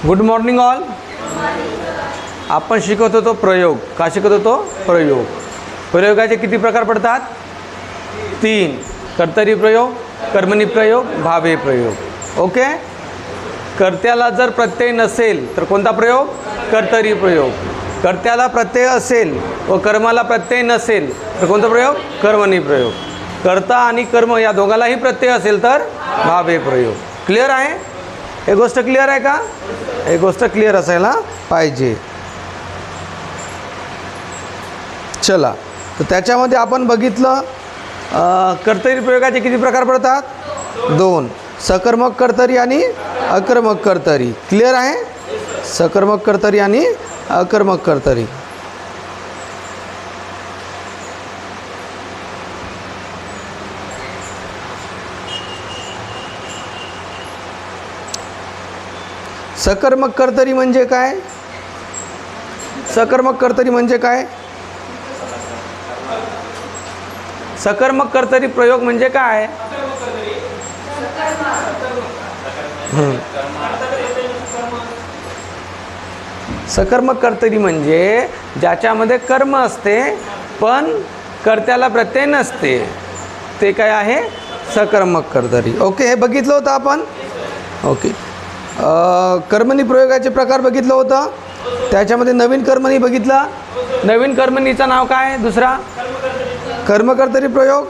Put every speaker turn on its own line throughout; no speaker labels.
Good morning all. आपण शिकत होतो प्रयोग. का शिकत होतो? प्रयोग. प्रयोगाचे किती प्रकार पडतात? 3. कर्तरी प्रयोग, कर्मणी प्रयोग, भावे प्रयोग. ओके. कर्त्याला जर प्रत्यय नसेल तर कोणता प्रयोग? कर्तरी प्रयोग. कर्त्याला प्रत्यय असेल व कर्माला प्रत्यय नसेल तर कोणता प्रयोग? कर्मणी प्रयोग. कर्ता आणि कर्म या दोघालाही प्रत्यय असेल तर भावे प्रयोग. क्लिअर आहे? हे गोष्ट क्लिअर आहे का? हे गोष्ट क्लिअर असायला पाहिजे. चला, तर त्याच्यामध्ये आपण बघितलं कर्तरी प्रयोगाचे किती प्रकार पडतात? 2. सकर्मक कर्तरी आणि अकर्मक कर्तरी. क्लिअर आहे? सकर्मक कर्तरी आणि अकर्मक कर्तरी. सकर्मक कर्तरी म्हणजे काय? सकर्मक कर्तरी म्हणजे काय? सकर्मक कर्तरी प्रयोग म्हणजे काय? सकर्मक कर्तरी म्हणजे ज्याच्यामध्ये कर्म असते पण कर्त्याला प्रत्यय नसते, ते काय आहे? सकर्मक कर्तरी. ओके, हे बघितलं होतं आपण. ओके. कर्मणी प्रयोगाचे प्रकार बघितलं होतं. त्याच्यामध्ये नवीन कर्मणी बघितला. नवीन कर्मणीचं नाव काय? दुसरा कर्मकर्तरी प्रयोग.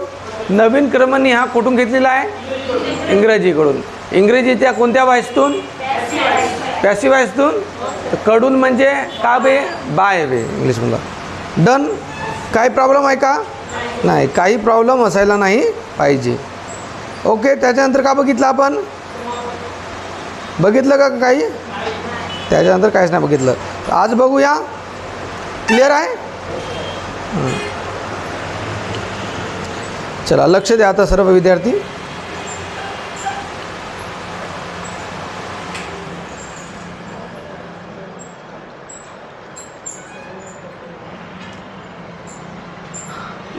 नवीन कर्मणी हा कुठून घेतलेला आहे? इंग्रजीकडून. इंग्रजीच्या कोणत्या वाईसतून? पॅसिव्ह वाईसतून. कडून म्हणजे का बे? बाय बे इंग्लिशमधला. डन. काही प्रॉब्लेम आहे का? नाही, काही प्रॉब्लेम असायला नाही पाहिजे. ओके. त्याच्यानंतर का बघितलं आपण? बघितलं का काही? त्याच्यानंतर काहीच नाही बघितलं. आज बघूया. क्लिअर आहे? चला, लक्ष द्या आता सर्व विद्यार्थी.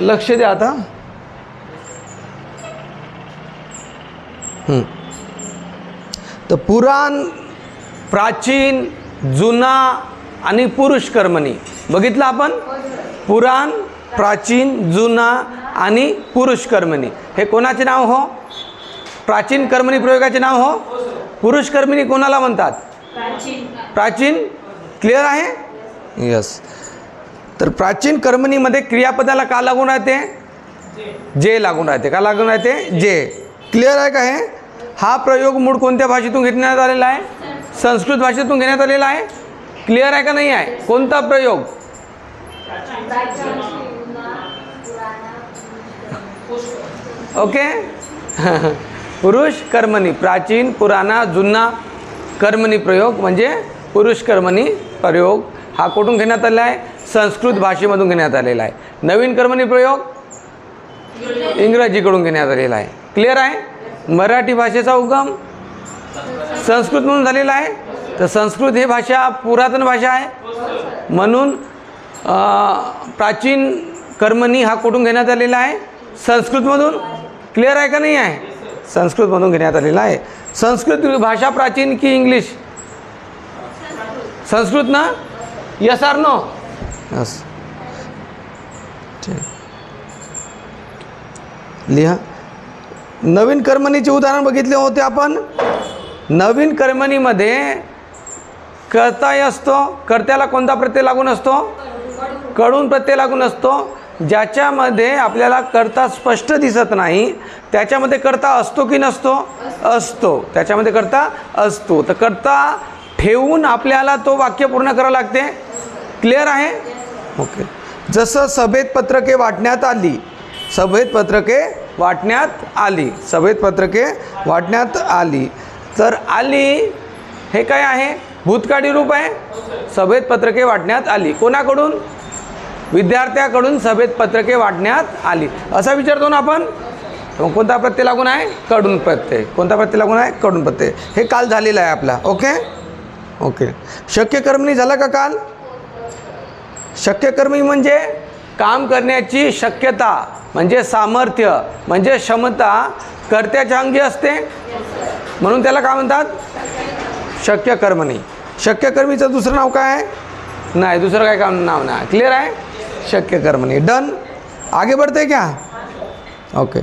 लक्ष द्या आता. तर पुराण, प्राचीन, जुना आणि पुरुष कर्मणी बघितलं आपण. पुराण, प्राचीन, जुना आणि पुरुष कर्मणी हे कोणाचे नाव हो? प्राचीन कर्मणी प्रयोगाचे नाव हो. पुरुष कर्मणी कोणाला म्हणतात? प्राचीन. क्लिअर आहे? यस. तर प्राचीन कर्मणीमध्ये क्रियापदाला का लागून राहते? जे लागून राहते. का लागून राहते? जे. क्लिअर आहे का हे? हा प्रयोग मूळ कोणत्या भाषेतून घेण्यात आलेला आहे? संस्कृत भाषेतून घेण्यात आलेला आहे. क्लिअर आहे का नाही आहे? कोणता प्रयोग? ओके. पुरुष कर्मणी. प्राचीन, पुराणा, जुना कर्मणी प्रयोग म्हणजे पुरुष कर्मणी प्रयोग हा कुठून घेण्यात आलेला आहे? संस्कृत भाषेमधून घेण्यात आलेला आहे. नवीन कर्मणी प्रयोग इंग्रजीकडून घेण्यात आलेला आहे. क्लिअर आहे? मराठी भाषेचा उगम संस्कृतमधून झालेला आहे. तर संस्कृत ही भाषा पुरातन भाषा आहे, म्हणून प्राचीन कर्मणी हा कुठून घेण्यात आलेला आहे? संस्कृतमधून. क्लिअर आहे का नाही आहे? संस्कृतमधून घेण्यात आलेला आहे. संस्कृत भाषा प्राचीन की इंग्लिश? संस्कृत ना? Yes or no? यस. लिहा. नवीन कर्मणीचे उदाहरण बघितले होते आपण. नवीन कर्मणीमध्ये कर्ता असतो. कर्त्याला कोणता प्रत्यय लागून असतो? कडून प्रत्यय लागून असतो. ज्याच्यामध्ये आपल्याला कर्ता स्पष्ट दिसत नाही त्याच्यामध्ये कर्ता असतो की नसतो? असतो. त्याच्यामध्ये कर्ता असतो. तर कर्ता ठेवून आपल्याला तो वाक्य पूर्ण करावं लागते. क्लिअर आहे? ओके. जसं सभेत पत्रके वाटण्यात आली. सभेत पत्रके वाटण्यात आली. सभेत पत्रके वाटण्यात आली. तर आली हे काय आहे? भूतकाळी रूप आहे. सभेत पत्रके वाटण्यात आली. कोणाकडून? विद्यार्थ्याकडून सभेत पत्रके वाटण्यात आली. असा विचारतो ना आपण. कोणता प्रत्यय लागून आहे? कडून प्रत्यय. कोणता प्रत्यय लागून आहे? कडून प्रत्यय. हे काल झालेलं आहे आपला. ओके. ओके. शक्य कर्मणी झाला का काल? शक्य कर्मणी म्हणजे काम करण्याची शक्यता म्हणजे सामर्थ्य म्हणजे क्षमता कर्त्याच्या अंगी असते, म्हणून त्याला काय म्हणतात? शक्य कर्मणी. शक्यकर्मीचं दुसरं नाव काय आहे? नाही, दुसरं काय काम नाव नाही. क्लियर आहे? शक्यकर्मणी. डन. आगे बढ़ते क्या? ओके.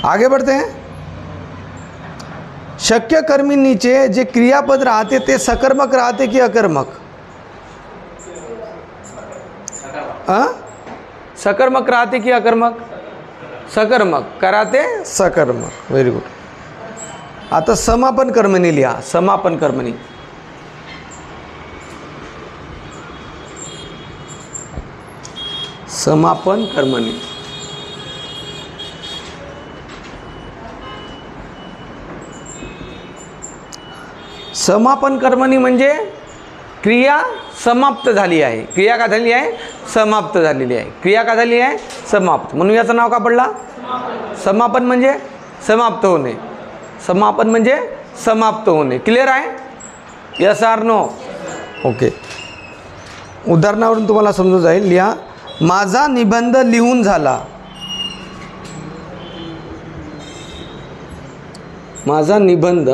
आगे बढ़ते हैं. शक्यकर्मिणीचे जे क्रियापद राहते ते सकर्मक राहते की अकर्मक? सकर्मक राहते की अकर्मक? सकर्मक. कराते सकर्मक. Very good. आता समापन कर्मणी लिहा. समापन कर्मणी. समापन कर्मणी. समापन कर्मणी म्हणजे क्रिया समाप्त झाली आहे. क्रिया का झाली आहे? समाप्त झालेली आहे. क्रिया का झाली आहे? समाप्त. म्हणून याचं नाव का पडला? समापन म्हणजे समाप्त होणे. समापन म्हणजे समाप्त होणे. क्लिअर आहे? Yes or no? ओके. उदाहरणावरून तुम्हाला समजून जाईल. लिहा. माझा निबंध लिहून झाला. माझा निबंध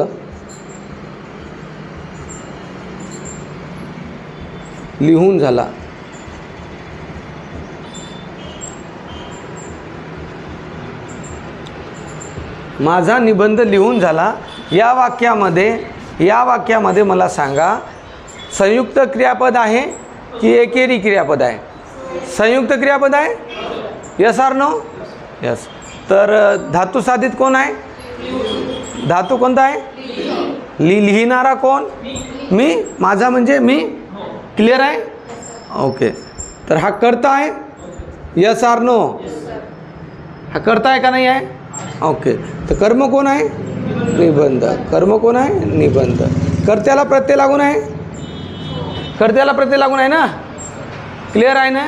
लिहून झाला. माझा निबंध लिहून झाला. या वाक्यामध्ये मला सांगा, संयुक्त क्रियापद आहे की एकेरी क्रियापद आहे? संयुक्त क्रियापद आहे. Yes or no? यस. तर धातू साधित कोण आहे? धातू कोणता आहे? लिहिणारा कोण? मी. माझा म्हणजे मी. क्लिअर आहे? ओके. तर हा कर्ता आहे. Yes or no? हा कर्ता आहे का नाही आहे? ओके. तर कर्म कोण आहे? निबंध. कर्म कोण आहे? निबंध. कर्त्याला प्रत्यय लागून आहे. कर्त्याला प्रत्यय लागून आहे ना? क्लिअर आहे ना?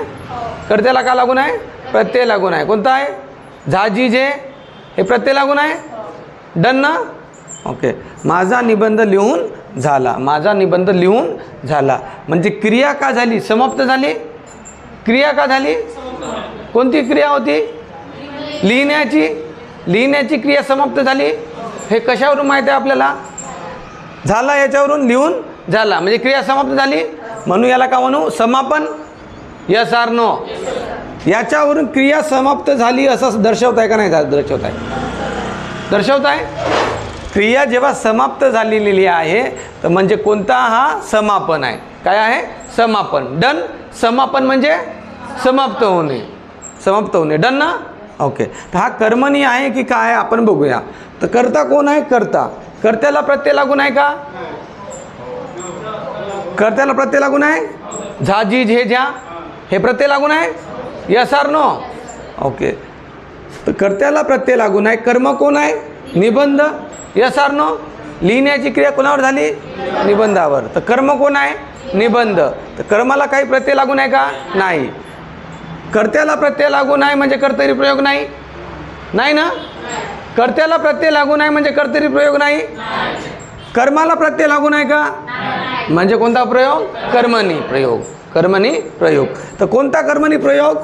कर्त्याला का लागून आहे? प्रत्यय लागून आहे. कोणता आहे? झाजी जे हे प्रत्यय लागून आहे. डन ना? ओके. माझा निबंध लिहून झाला. माझा निबंध लिहून झाला म्हणजे क्रिया का झाली? समाप्त झाली. क्रिया का झाली? कोणती क्रिया होती? लिहिण्याची. लिहिण्याची क्रिया समाप्त झाली. हे कशावरून माहिती आहे आपल्याला? झाला याच्यावरून. लिहून झाला म्हणजे क्रिया समाप्त झाली. म्हणून याला का म्हणू? समापन. Yes or no? याच्यावरून क्रिया समाप्त झाली असं दर्शवत आहे का नाही? दर्शवत आहे. दर्शवत आहे. क्रिया जेव्हा समाप्त झालेली आहे तर म्हणजे कोणता? हा समापन आहे. काय आहे? समापन. डन. समापन म्हणजे समाप्त होणे. समाप्त होणे. डन ना? ओके. तर हा कर्मणी आहे की काय आपण बघूया. तर कर्ता कोण आहे? कर्ता. कर्त्याला प्रत्यय लागून आहे का? कर्त्याला प्रत्यय लागून आहे. झाजी झे झ्या हे प्रत्यय लागून आहे. Yes or no? ओके. तर कर्त्याला प्रत्यय लागून आहे. कर्म कोण आहे? निबंध. Yes or no? लिहिण्याची क्रिया कोणावर झाली? निबंधावर. तर कर्म कोण आहे? निबंध. तर कर्माला काही प्रत्यय लागून आहे का? नाही. कर्त्याला प्रत्यय लागून आहे म्हणजे कर्तरी प्रयोग नाही. नाही ना? कर्त्याला प्रत्यय लागून आहे म्हणजे कर्तरी प्रयोग नाही. कर्माला प्रत्यय लागून आहे का? म्हणजे कोणता प्रयोग? कर्मणी प्रयोग. कर्मणी प्रयोग. तर कोणता कर्मणी प्रयोग?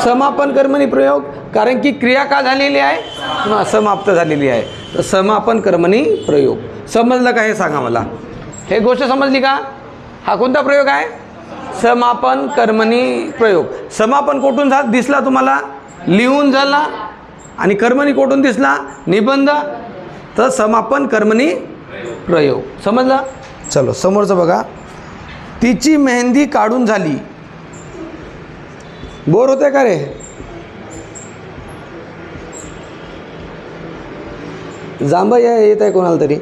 समापन कर्मणी प्रयोग. कारण की क्रिया का झालेली आहे? समाप्त झालेली आहे. तर समापन कर्मणी प्रयोग. समजलं का? हे सांगा मला. हे गोष्ट समजली का? हा कोणता प्रयोग आहे? समापन कर्मणी प्रयोग. समापन कुठून दिसला तुम्हाला? लिहून झाला. आणि कर्मणी कुठून दिसला? निबंध. तर समापन कर्मणी प्रयोग. समजलं? चलो समोरचं बघा. तिची मेहंदी काढून झाली. बोर होते का रे? जांभा येत आहे कोणाला तरी?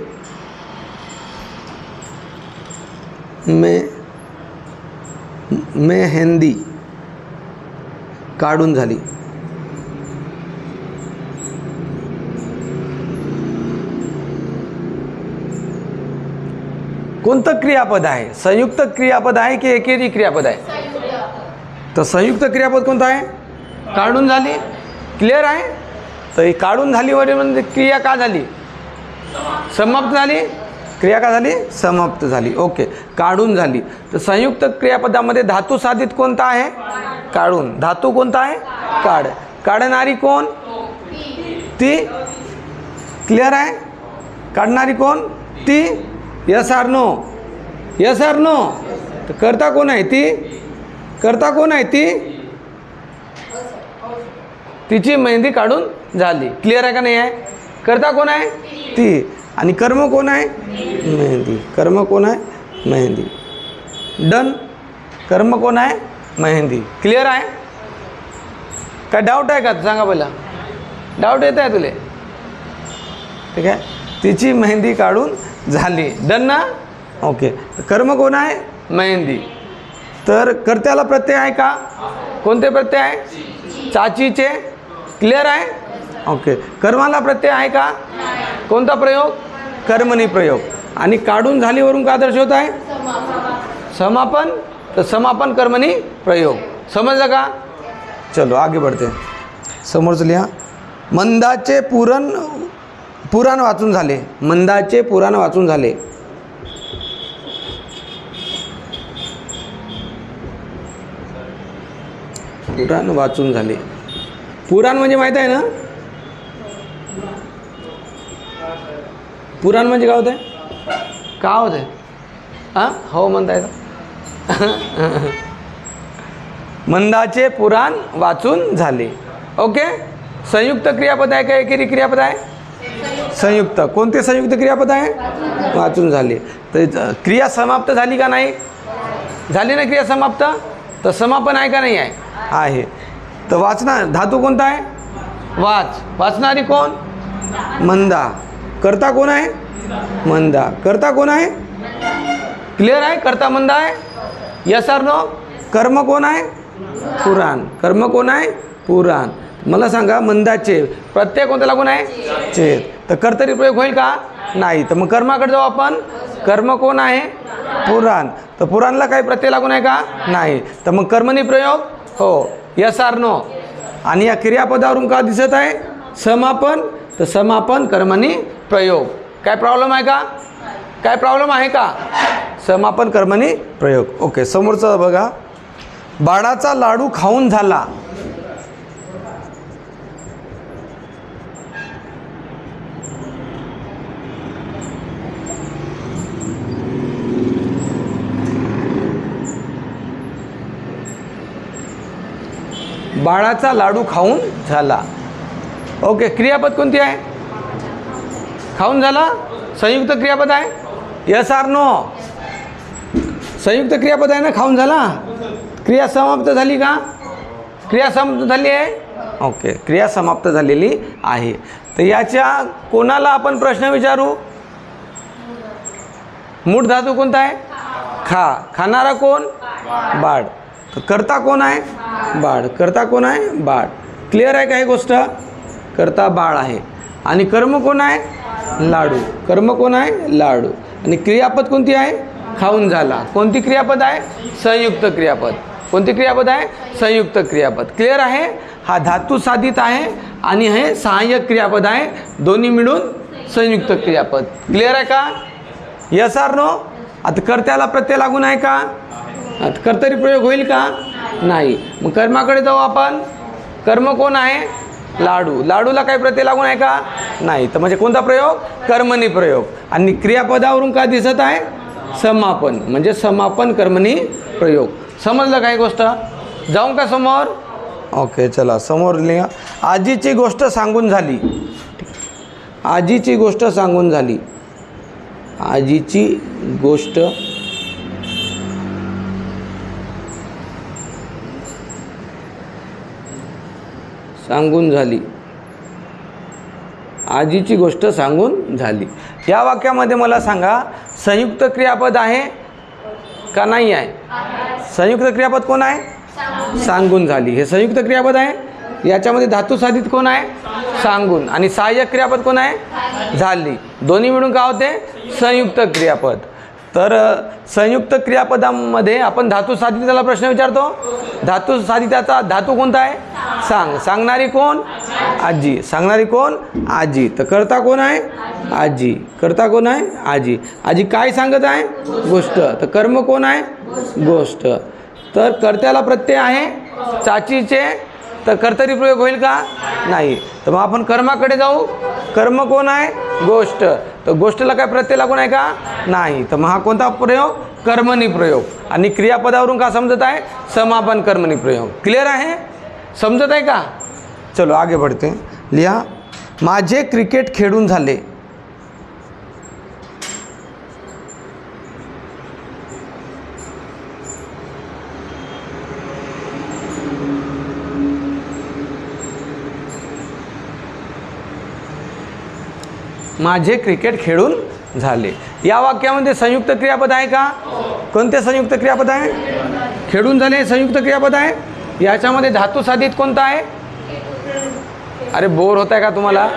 मेहंदी काढून झाली. कोणतं क्रियापद आहे? संयुक्त क्रियापद आहे की एकेरी क्रियापद आहे? तर संयुक्त क्रियापद कोणतं आहे? काढून झाली. क्लिअर आहे? तर ही काढून झाली म्हणजे क्रिया का झाली? समाप्त झाली. क्रिया का झाली? समाप्त झाली. ओके. काढून झाली. तर संयुक्त क्रियापदामध्ये धातू साधित कोणता आहे? काढून. धातू कोणता आहे? काढ. काढणारी कोण? ती. क्लिअर आहे? काढणारी कोण? ती. Yes or no? Yes or no? तर करता कोण आहे? ती. करता कोण आहे? ती. तिची मेहंदी काढून झाली. क्लिअर आहे का नाही आहे? करता कोण आहे? ती. आणि कर्म कोण आहे? मेहंदी. कर्म कोण आहे? मेहंदी. डन. कर्म कोण आहे? मेहंदी. क्लिअर आहे? काय डाऊट आहे का? सांगा पहिला. डाऊट येत आहे तुले? ठीक आहे. तिची मेहंदी काढून झाली. डन ना? ओके. कर्म कोण आहे? मेहंदी. तर कर्त्याला प्रत्यय आहे का? कोणते प्रत्यय आहे? चाचीचे. क्लिअर आहे? ओके. कर्माला प्रत्यय आहे का? कोणता प्रयोग? कर्मणी प्रयोग. आणि काढून झालीवरून का दर्शवत आहे? समापन. तर समापन कर्मणी प्रयोग. समजलं का? चलो आगे बढ़ते. समोरचं लिहा. मंदाचे पुराण वाचून झाले. मंदाचे पुराण वाचून झाले. पुराण वाचून झाले. पुराण म्हणजे माहीत आहे ना? पुराण म्हणजे काय होते? का होते? हां हो म्हणताय का? मंदाचे पुराण वाचून झाले. ओके. संयुक्त क्रियापद आहे का एकेरी क्रियापद आहे? संयुक्त. कोणते संयुक्त क्रियापद आहे? वाचून झाले. तर क्रिया समाप्त झाली का नाही? झाली ना क्रिया समाप्त? तर समापन आहे का नाही आहे? आहे. तर वाचना धातू कोणता आहे? वाच. वाचणारी कोण? मंदा. कर्ता कोण आहे? मंदा. कर्ता कोण आहे? क्लिअर आहे? कर्ता मंदा आहे. Yes or no? कर्म कोण आहे? पुराण. कर्म कोण आहे? पुराण. मला सांगा मंदाचे प्रत्यय कोणता लागून आहे? चेत. तर कर्तरी प्रयोग होईल का? नाही. तर मग कर्माकडे जाऊ आपण. कर्म कोण आहे? पुराण. तर पुराणला काही प्रत्यय लागून आहे का? नाही. तर मग कर्मणी प्रयोग हो. Yes or no? आणि या क्रियापदावरून का दिसत आहे? समापन. तर समापन कर्मणी प्रयोग. काय प्रॉब्लेम आहे का? काय प्रॉब्लेम आहे का? समापन कर्मणी प्रयोग. ओके. समोरचं बघा. बाळाचा लाडू खाऊन झाला. बाळाचा लाडू खाऊन झाला. ओके. क्रियापद कोणती आहे? खाऊन झाला. संयुक्त क्रियापद आहे. Yes or no? संयुक्त क्रियापद आहे ना. खाऊन झाला. क्रिया समाप्त झाली का? क्रिया समाप्त झाली आहे. ओके. क्रिया समाप्त झालेली आहे. तर याच्या कोणाला आपण प्रश्न विचारू? मूळ धातू कोणता आहे? खा. खाणारा कोण? बाळ. तर कर्ता कोण आहे? बाळ. कर्ता कोण आहे? बाळ. क्लिअर आहे का ही गोष्ट? कर्ता बाळ आहे. आणि कर्म कोण आहे? लाडू. कर्म कोण आहे? लाडू. आणि क्रियापद कोणती आहे? खाऊन झाला. कोणती क्रियापद आहे? संयुक्त क्रियापद. कोणती क्रियापद आहे? संयुक्त क्रियापद. क्लिअर आहे? हा धातू साधित आहे आणि हे सहाय्यक क्रियापद आहे. दोन्ही मिळून संयुक्त क्रियापद. क्लिअर आहे का? Yes or no? आता कर्त्याला प्रत्यय लागून आहे का? आता कर्तरी प्रयोग होईल का? नाही. मग कर्माकडे जाऊ आपण. कर्म कोण आहे? लाडू. लाडूला काही प्रत्यय लागून आहे का? नाही. तर म्हणजे कोणता प्रयोग? कर्मणी प्रयोग. आणि क्रियापदावरून काय दिसत आहे? समापन. म्हणजे समापन कर्मणी प्रयोग. समजलं काही गोष्ट? जाऊ का समोर? ओके. चला समोर लिहा. आजीची गोष्ट सांगून झाली. आजीची गोष्ट सांगून झाली. आजीची गोष्ट सांगून झाली. आजीची गोष्ट सांगून झाली. या वाक्यामध्ये मला सांगा संयुक्त क्रियापद आहे का नाही आहे? संयुक्त क्रियापद कोण आहे? सांगून झाली. हे संयुक्त क्रियापद आहे. याच्यामध्ये धातू साधित कोण आहे? सांगून. आणि सहाय्यक क्रियापद कोण आहे? झाली. दोन्ही मिळून काय होते? संयुक्त क्रियापद. तर संयुक्त क्रियापदामध्ये आपण धातू साधिताला प्रश्न विचारतो. धातू साधिताचा धातू कोणता आहे? सांग. सांगणारी कोण? आजी. सांगणारी कोण? आजी. तर कर्ता कोण आहे? आजी. कर्ता कोण आहे? आजी. आजी काय सांगत आहे? गोष्ट. तर कर्म कोण आहे? गोष्ट. तर कर्त्याला प्रत्यय आहे चाचीचे. तर कर्तरी प्रयोग होईल का? नाही. तर मग आपण कर्माकडे जाऊ. कर्म कोण आहे? गोष्ट. तर गोष्टीला काय प्रत्यय लागून आहे का? नाही. तर मग हा कोणता प्रयोग? कर्मणी प्रयोग. आणि क्रियापदावरून का समजत आहे? समापन कर्मणी प्रयोग. क्लिअर आहे? समजत आहे का? चलो आगे बढ़ते. लिहा, माझे क्रिकेट खेळून झाले. माझे क्रिकेट खेळून झाले. या वाक्यामध्ये संयुक्त क्रियापद आहे का? कोणते संयुक्त क्रियापद आहे? खेळून झाले संयुक्त क्रियापद आहे. याच्यामध्ये धातू साधित कोणता आहे? अरे बोर होत आहे का तुम्हाला?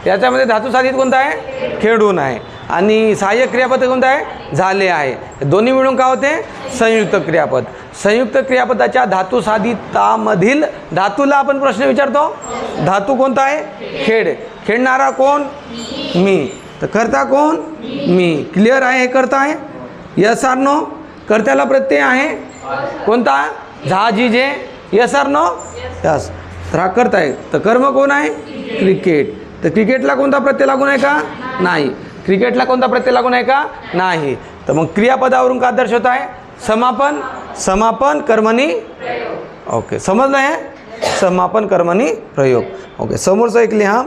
याच्यामध्ये धातू साधित कोणता आहे? खेळून आहे. आणि सहाय्यक क्रियापद कोणतं आहे? झाले आहे. दोन्ही मिळून काय होते? संयुक्त क्रियापद. संयुक्त क्रियापदाच्या धातू साधितामधील धातूला आपण प्रश्न विचारतो. धातू कोणता आहे? खेळ. खेळणारा कोण? मी. तर करता कोण? मी. क्लिअर आहे? हे करता आहे. Yes or no? कर्त्याला प्रत्यय आहे कोणता? झा जी जे. Yes or no? यस. तर हा करता आहे. तर कर्म कोण आहे? क्रिकेट. तर क्रिकेटला कोणता प्रत्यय लागून आहे का? नाही. क्रिकेटला कोणता प्रत्यय लागून आहे का? नाही. तर मग क्रियापदावरून का दर्शवत आहे? समापन. समापन कर्मणी. ओके, समजलं आहे? समापन कर्मणी प्रयोग. ओके, समोरचं एक लिहा.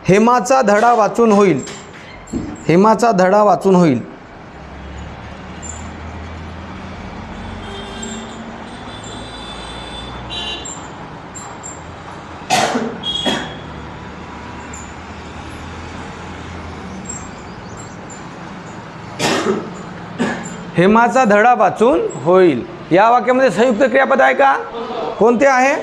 हेमाचा धडा वाचून होईल. हेमाचा धडा वाचून होईल. हेमाचा धडा वाचून होईल. या वाक्यामध्ये संयुक्त क्रियापद आहे का? कोणते आहे?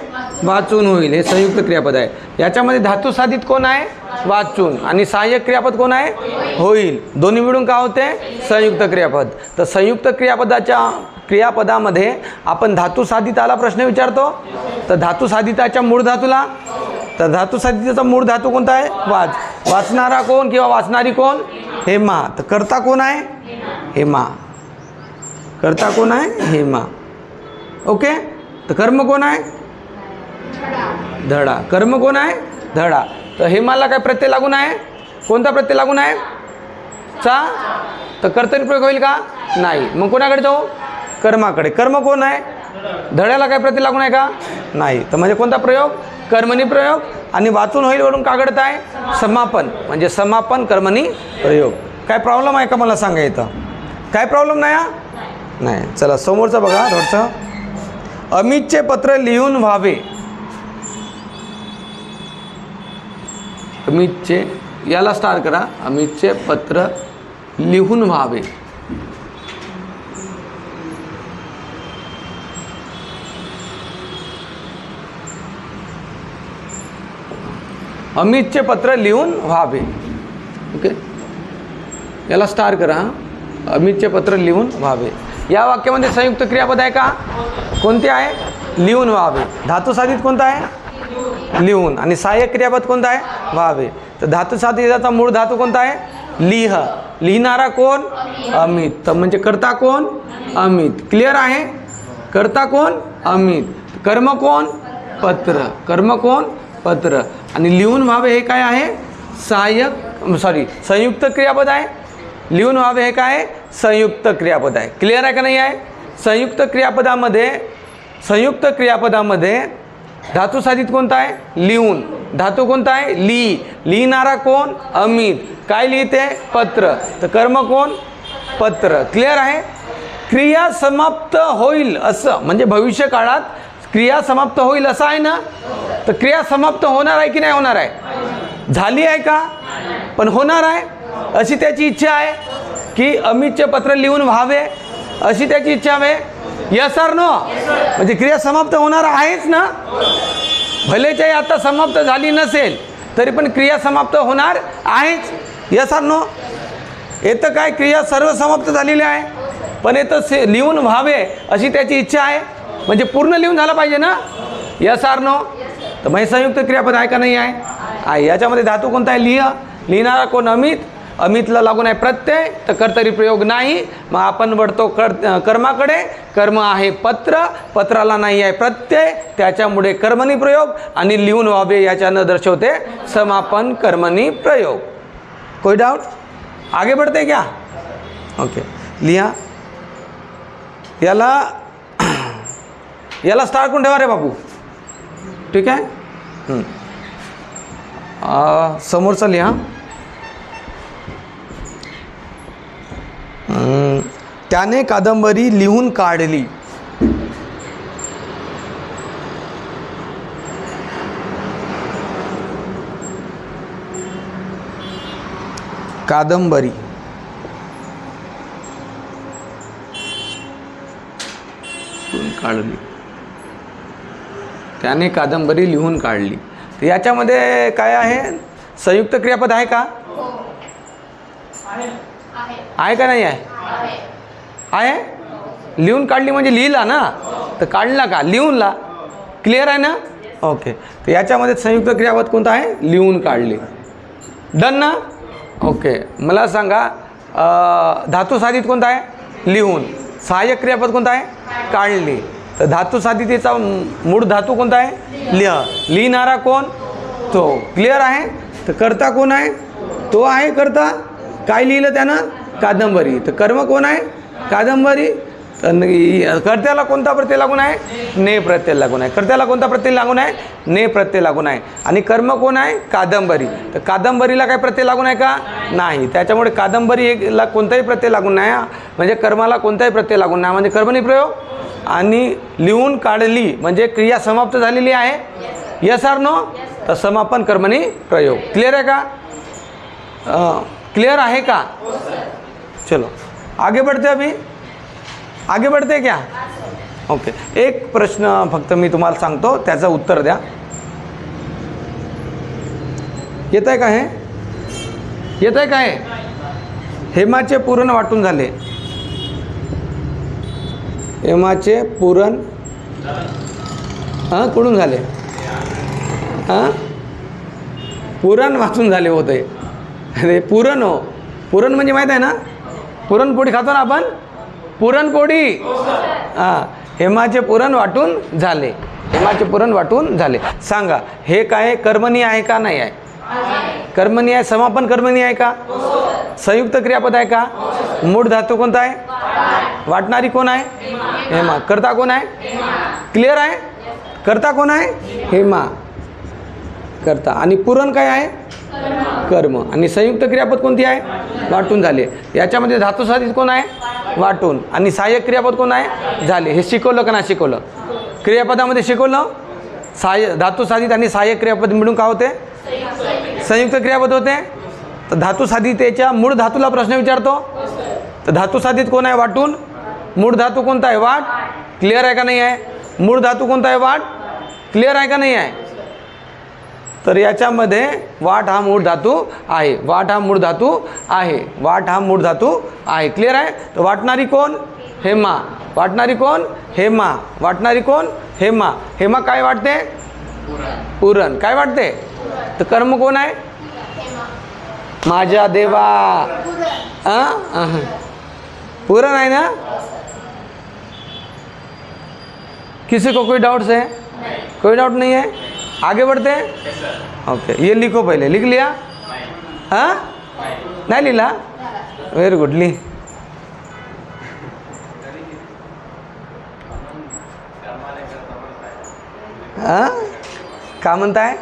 वाचून होईल. हे संयुक्त क्रियापद आहे. याच्यामध्ये धातू साधित कोण आहे? वाचून. आणि सहाय्यक क्रियापद कोण आहे? होईल. दोन्ही मिळून काय होते? संयुक्त क्रियापद. तर संयुक्त क्रियापदामध्ये आपण धातू साधिताला प्रश्न विचारतो. तर धातू साधिताच्या मूळ धातूला, तर धातू साधिताचा मूळ धातू कोणता आहे? वाच. वाचणारा कोण किंवा वाचणारी कोण? हेमा. तर कर्ता कोण आहे? हेमा. कर्ता कोण आहे? हेमा. ओके. तर कर्म कोण आहे? धडा. कर्म कोण आहे? धडा. तर हेमाला काय प्रत्यय लागून आहे? कोणता प्रत्यय लागून आहे? चा. तर कर्तरी प्रयोग होईल का? नाही. मग कोणाकडे जाऊ? कर्माकडे. कर्म कोण आहे? धड्याला काय प्रत्यय लागून आहे का? नाही. तर म्हणजे कोणता प्रयोग? कर्मणी प्रयोग. आणि वाचून होईल वरून का घडत आहे? समापन. म्हणजे समापन कर्मणी प्रयोग. काय प्रॉब्लेम आहे का मला सांगा इथं? काय प्रॉब्लेम नाही? नाही. चला समोरचं बघा थोडंसं. अमितचे पत्र लिहून व्हावे. अमितचे, याला स्टार करा. अमितचे पत्र लिहून व्हावे. अमितचे पत्र लिहून व्हावे. ओके, याला स्टार करा. अमितचे पत्र लिहून व्हावे. या वाक्यामध्ये संयुक्त क्रियापद आहे का? कोणते आहे? लिहून व्हावे. धातू साधित कोणता आहे? लिहून. आणि सहाय्यक क्रियापद कोणता आहे? व्हावे. तर धातू साधिताचा मूळ धातू कोणता आहे? लिह. लिहिणारा कोण? अमित. तर म्हणजे कर्ता कोण? अमित. क्लिअर आहे? कर्ता कोण? अमित. कर्म कोण? पत्र. कर्म कोण? पत्र. आणि लिहून व्हावे हे काय आहे? संयुक्त क्रियापद आहे. लिहून व्हावे हे काय? संयुक्त क्रियापद आहे. क्लिअर आहे का नाही आहे? संयुक्त क्रियापदामध्ये धातू साधित कोणता आहे? लिहून. धातू कोणता आहे? लिहिणारा कोण? अमित. काय लिहिते? पत्र. तर कर्म कोण? पत्र. क्लिअर आहे? क्रिया समाप्त होईल असं म्हणजे भविष्य काळात क्रिया समाप्त होईल असं आहे ना? तर क्रिया समाप्त होणार आहे की नाही होणार आहे? झाली आहे का? पण होणार आहे अशी त्याची इच्छा आहे की अमितचे पत्र लिहून व्हावे अशी त्याची इच्छा आहे. Yes or no? म्हणजे क्रिया समाप्त होणार आहेच ना? भलेच्याही आता समाप्त झाली नसेल तरी पण क्रिया समाप्त होणार आहेच. Yes or no? येतं काय? क्रिया सर्व समाप्त झालेली आहे पण येतं लिहून व्हावे अशी त्याची इच्छा आहे. म्हणजे पूर्ण लिहून झाला पाहिजे ना? Yes or no? तर मग संयुक्त क्रियापद आहे का नाही आहे? आहे. याच्यामध्ये धातू कोणता आहे? लिहिणारा कोण? अमित. अमितला लागून आहे प्रत्यय, तर कर्तरी प्रयोग नाही. मग आपण वळतो कर्माकडे. कर्म आहे पत्र, पत्राला नाही आहे प्रत्यय, त्याच्यामुळे कर्मणी प्रयोग. आणि लिहून व्हावे याच्यानं दर्शवते समापन कर्मणी प्रयोग. कोई डाउट? आगे बढ़ते क्या? ओके, लिहा. याला स्टार करून ठेवा रे बापू. ठीक आहे. समोरचा लिहा. त्याने कादंबरी लिहून काढली. कादंबरी काढली. त्याने कादंबरी लिहून काढली. तर याच्यामध्ये काय आहे? संयुक्त क्रियापद आहे का? आहे का नाही आहे? आहे. लिहून काढली म्हणजे लिहिला ना, तर काढला का? लिहूनला. क्लिअर आहे ना? ओके. तर याच्यामध्ये संयुक्त क्रियापद कोणता आहे? लिहून काढली. डन ना? ओके. मला सांगा धातू साधित कोणता आहे? लिहून. सहाय्यक क्रियापद कोणता आहे? काढली. तर धातू साधितेचा मूळ धातू कोणता आहे? लिह. लिहिणारा कोण? तो. क्लिअर आहे. तर कर्ता कोण आहे? तो आहे कर्ता. काय लिहिलं त्यानं? कादंबरी. तर कर्म कोण आहे? कादंबरी. तर कर्त्याला कोणता प्रत्यय लागून आहे? ने प्रत्यय लागून आहे. कर्त्याला कोणता प्रत्यय लागून आहे? ने प्रत्यय लागून आहे. आणि कर्म कोण आहे? कादंबरी. तर कादंबरीला काय प्रत्यय लागून आहे का? नाही. त्याच्यामुळे कादंबरीला कोणताही प्रत्यय लागून नाही. म्हणजे कर्माला कोणताही प्रत्यय लागून नाही, म्हणजे कर्मणी प्रयोग. आणि लिहून काढली म्हणजे क्रिया समाप्त झालेली आहे. Yes or no? तर समापन कर्मणी प्रयोग. क्लिअर आहे का? क्लियर आहे का? चलो आगे बढ़ते. अभी आगे बढ़ते क्या? ओके. एक प्रश्न फक्त मी तुम्हाला सांगतो, त्याचं उत्तर द्या. येत आहे का? हे येत आहे का? हे हेमाचे पुरण वाटून झाले. हेमाचे पुरण कुठून झाले? पुरण वाचून झाले होते. अरे पुरण हो. पुरण म्हणजे माहीत आहे ना? पुरणपोळी खातो ना आपण, पुरणपोळी. हेमाचे पुरण वाटून झाले. हेमाचे पुरण वाटून झाले. सांगा हे काय कर्मणी आहे का नाही आहे? कर्मणी आहे. समापन कर्मणी आहे का? संयुक्त क्रियापद आहे का? मूळ धातू कोणता आहे? वाटणारी कोण आहे? हेमा. कर्ता कोण आहे? क्लिअर आहे. कर्ता कोण आहे? हेमा. कर्ता. आणि पुरण काय आहे? कर्म. आणि संयुक्त क्रियापद कोणती आहे? वाटून झाले. याच्यामध्ये धातू साधित कोण आहे? वाटून. आणि सहाय्यक क्रियापद कोण आहे? झाले. हे शिकवलं का नाही शिकवलं? क्रियापदामध्ये शिकवलं. धातू साधित आणि सहाय्यक क्रियापद मिळून काय होते? संयुक्त क्रियापद होते. तर धातू साधितेच्या मूळ धातूला प्रश्न विचारतो. तर धातू साधित कोण आहे? वाटून. मूळ धातू कोणता आहे? वाट. क्लिअर आहे का नाही आहे? मूळ धातू कोणता आहे? वाट. क्लिअर आहे का नाही आहे? तर याच्यामध्ये वाट हा मूळ धातू आहे. वाट हा मूळ धातू आहे. वाट हा मूळ धातू आहे. क्लिअर आहे. तर वाटणारी कोण? हेमा. वाटणारी कोण? हेमा. वाटणारी कोण? हेमा. हेमा काय वाटते? पुरण. काय वाटते? तर कर्म कोण आहे? माझ्या देवा. पुरण आहे ना? किसी को कोई डाउट्स है? कोई डाउट नहीं है? आगे बढ़ते हैं. ओके. ये लिखो पहले. लिख लिया? नहीं लिहिला? Very good. लिह. का म्हणताय?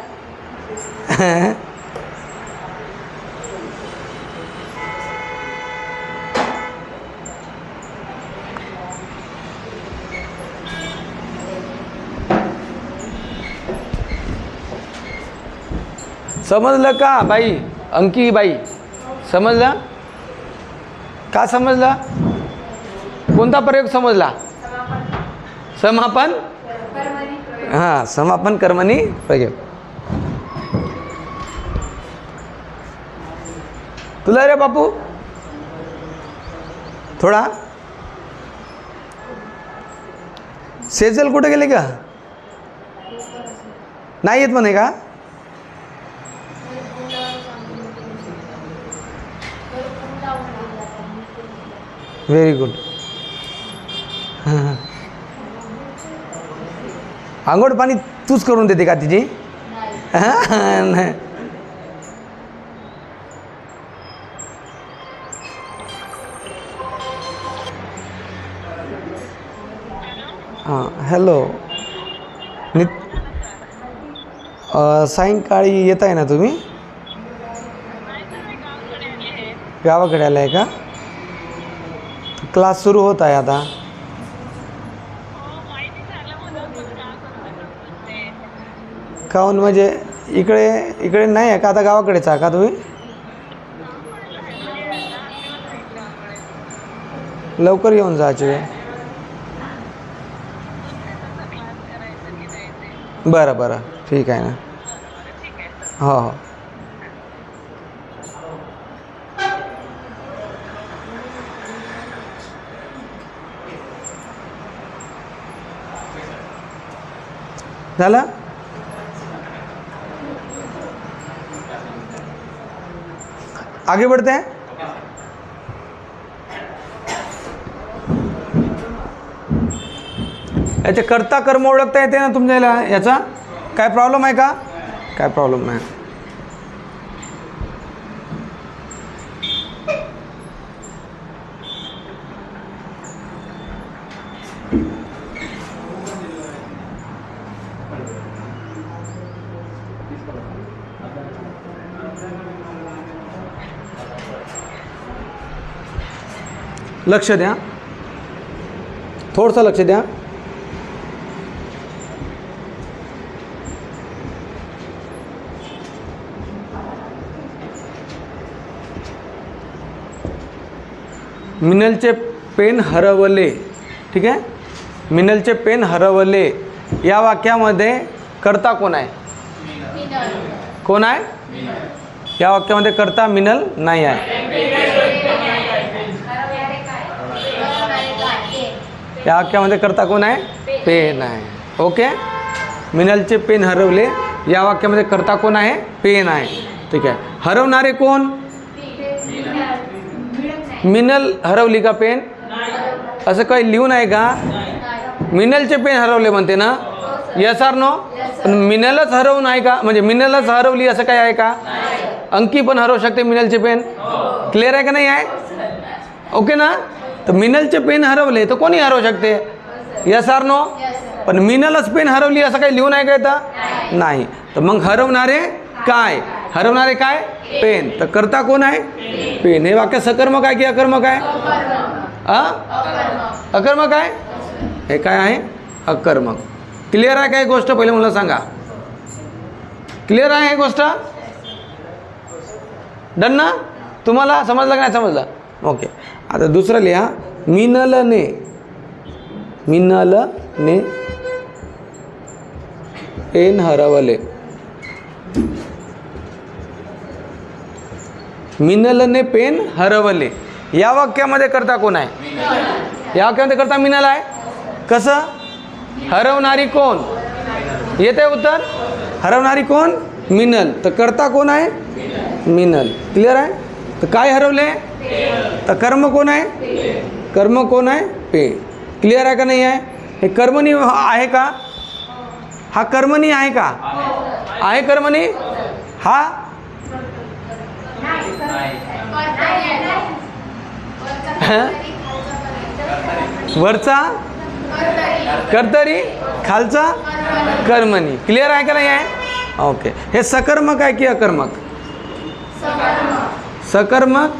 समजलं का बाई? अंकी बाई समजलं का? समजलं? कोणता प्रयोग समजला? समापन. हां, समापन कर्मणी प्रयोग. तुला रे बापू थोडा सेजल कुठे गेले का? नाही येत म्हणे का? Very good. आंघोळ पाणी तूच करून देते का तिची? नाही. हां हॅलो. सायंकाळी येत आहे ना तुम्ही? गावाकडे आला आहे का? क्लास सुरू होत आहे आता. काहून म्हणजे इकडे नाही आहे का आता? गावाकडेच आहे का तुम्ही? लवकर येऊन जायचे वेळ. बरं बरं ठीक आहे ना. हो हो. झालं? आगे बढ़ते हैं. याचे कर्ता कर्म ओळखता येते ना तुमच्या? याचा काय प्रॉब्लेम आहे का? काय प्रॉब्लेम नाही. लक्ष द्या, थोडंसं लक्ष द्या. मिनलचे पेन हरवले. ठीक आहे. मिनलचे पेन हरवले या वाक्यामध्ये कर्ता कोण आहे? कोण आहे? या वाक्यामध्ये कर्ता मिनल नाही आहे. या वाक्यामध्ये कर्ता कोण आहे? पेन आहे. ओके. मिनलचे पेन हरवले या वाक्यामध्ये कर्ता कोण आहे? पेन आहे. ठीक आहे. हरवणारे कोण? मिनल हरवली का पेन? असं काही लिहून आहे का? मिनलचे पेन हरवले म्हणते ना. Yes or no? पण मिनलच हरवून आहे का? म्हणजे मिनलच हरवली असं काय आहे का? अंकी पण हरवू शकते मिनलचे पेन. क्लिअर आहे का नाही आहे? ओके ना. तर मिनलचे पेन हरवले तर कोणी हरवू शकते? Yes or no? पण मिनलच पेन हरवली असं काही लिहून आहे का इथं? नाही. तर मग हरवणारे काय? हरवणारे काय? पेन. तर कर्ता कोण आहे? पेन. हे वाक्य सकर्मक आहे की अकर्मक आहे? अकर्मक आहे. हे काय आहे? अकर्मक. क्लिअर आहे काय गोष्ट? पहिले मला सांगा. क्लिअर आहे हे गोष्ट? डन ना? तुम्हाला समजलं का नाही समजलं? ओके. आता दुसरं लिहा. मिनलने पेन हरवले. मिनलने पेन हरवले या वाक्यामध्ये कर्ता कोण आहे? या वाक्यामध्ये कर्ता मिनल आहे. कसं? हरवणारी कोण? येते उत्तर. हरवणारी कोण? मिनल. तर कर्ता कोण आहे? मिनल. क्लिअर आहे. तर काय हरवले? तर कर्म कोण आहे? कर्म कोण आहे? पेन. क्लिअर आहे का नाही आहे? हे कर्मणी आहे का? हा कर्मणी आहे का? आहे कर्मणी. हा वरचा कर्तरी, खालचा कर्मणी. क्लिअर आहे का नाही आहे? ओके. हे सकर्मक आहे की अकर्मक? सकर्मक.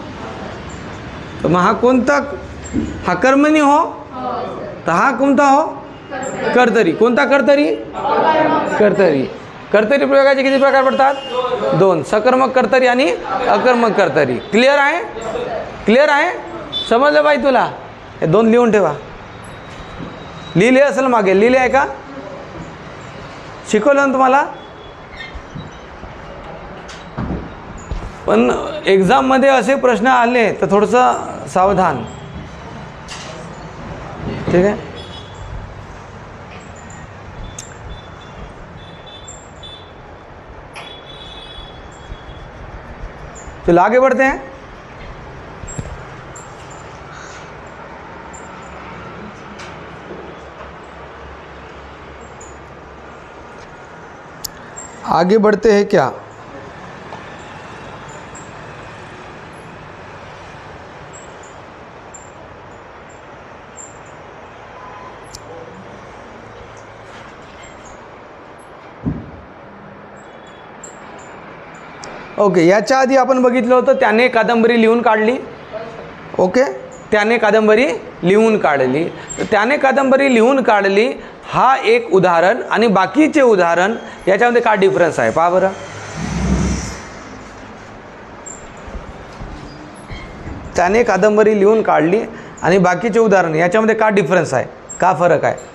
तर मग हा कोणता? हा कर्मणी हो. तर हा कोणता हो? कर्तरी. कोणता कर्तरी? कर्तरी. कर्तरी प्रयोगाचे किती प्रकार पडतात? 2. सकर्मक कर्तरी आणि अकर्मक कर्तरी. क्लिअर आहे? क्लिअर आहे? समजलं बाई तुला? हे 2 लिहून ठेवा. लिहिले असेल मागे. लिहिले आहे का? शिकवलं ना तुम्हाला? पण एक्झाममध्ये असे प्रश्न आले तर थोडंसं सावधान. ठीक आहे. चलो आगे बढ़ते हैं. आगे बढ़ते हैं क्या? ओके, याच्या आधी आपण बघितलं होतं त्याने कादंबरी लिहून काढली. ओके, त्याने कादंबरी लिहून काढली. तर त्याने कादंबरी लिहून काढली हा एक उदाहरण आणि बाकीचे उदाहरण याच्यामध्ये काय डिफरन्स आहे पहा बरं. त्याने कादंबरी लिहून काढली आणि बाकीचे उदाहरण याच्यामध्ये काय डिफरन्स आहे, का फरक आहे?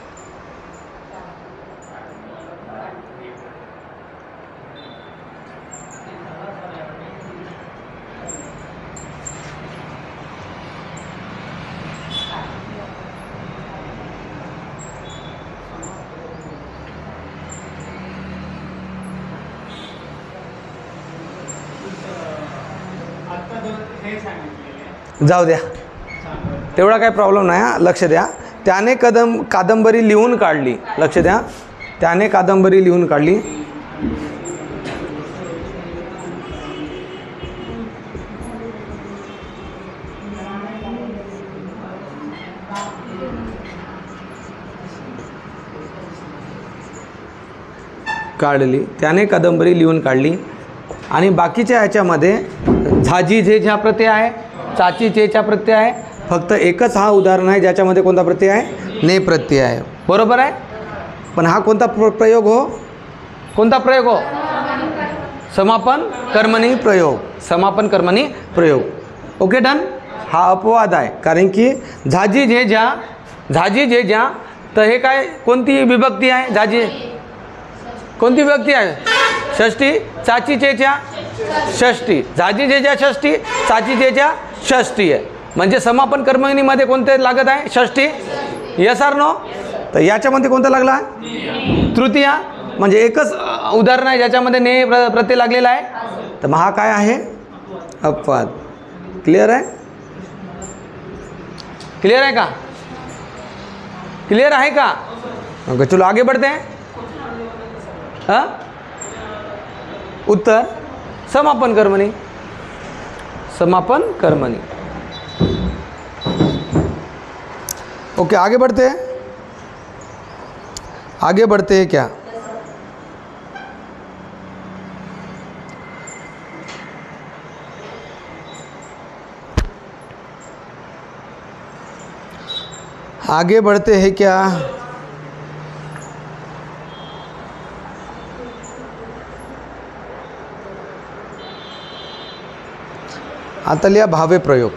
जाऊ द्या, तेवढा काही प्रॉब्लेम नाही हा. लक्ष द्या, त्याने कादंबरी लिहून काढली. लक्ष द्या, त्याने कादंबरी लिहून काढली. त्याने कादंबरी लिहून काढली आणि बाकीच्या ह्याच्यामध्ये झाजी जे ज्या प्रत्यय आहे, चाची चेचा प्रत्यय आहे. फक्त एकच हा उदाहरण आहे ज्याच्यामध्ये कोणता प्रत्यय आहे? ने प्रत्यय आहे. बरोबर आहे. पण हा कोणता प्रयोग हो? कोणता प्रयोग हो? समापन कर्मणी प्रयोग. समापन कर्मणी प्रयोग. Okay, done. हा अपवाद आहे, कारण की झाजी जे ज्या तर हे काय, कोणती विभक्ती आहे? झाजी कोणती विभक्ती आहे? षष्ठी. चाची चेच्या षष्ठी. झाजी जेच्या षष्ठी, चाची जेच्या षष्ठी आहे. म्हणजे समापन कर्मणीमध्ये कोणते लागत आहे? षष्ठी. Yes or no? तर याच्यामध्ये कोणता लागला? तृतीया. म्हणजे एकच उदाहरण आहे ज्याच्यामध्ये ने प्रत्यय लागलेला आहे. तर मग हा काय आहे? अपवाद. क्लिअर आहे? क्लिअर आहे का? क्लिअर आहे का? ओके, चलो आगे बढ़ते हैं. हाँ, उत्तर समापन कर्मणी. समापन कर्मणी. ओके, आगे बढ़ते हैं. आगे बढ़ते हैं क्या? आगे बढ़ते हैं क्या? आता लिहा भावे प्रयोग.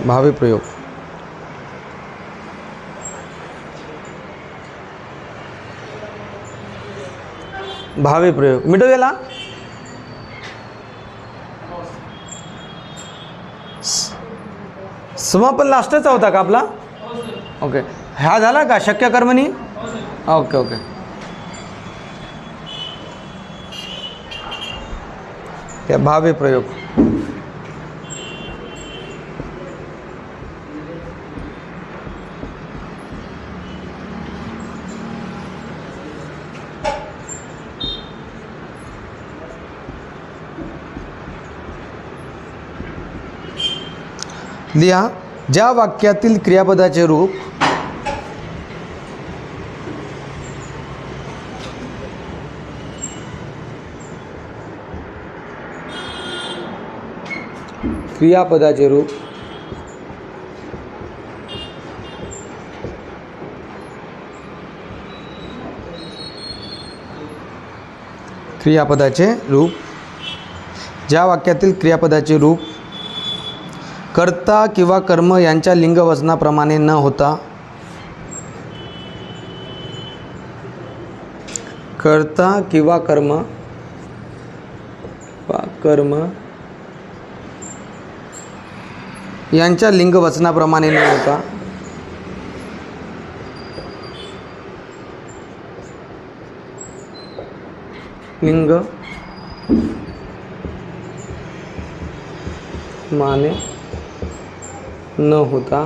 भावे प्रयोग. भावे प्रयोग मिटव याला. समापन लास्टचा होता का आपला? ओके, हा झाला का शक्य कर्मणी? Okay okay. क्या भावे प्रयोग. लिहा, ज्या वाक्यातील क्रियापदाचे रूप क्रियापदाचे रूप ज्या वाक्यातील क्रियापदाचे रूप कर्ता किंवा कर्म यांच्या लिंगवचनाप्रमाणे न होता कर्ता किंवा कर्म यांच्या लिंगवचनाप्रमाणे न होता लिंग माने न होता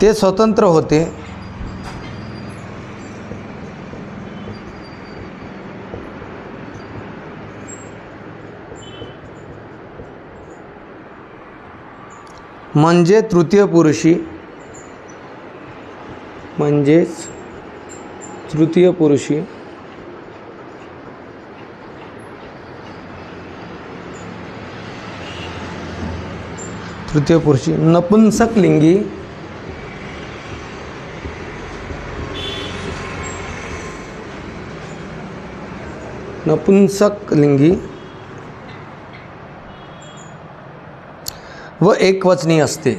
ते स्वतंत्र होते. म्हणजे तृतीय पुरुषी, म्हणजेच तृतीय पुरुषी नपुंसकलिंगी, व एकवचनी असते.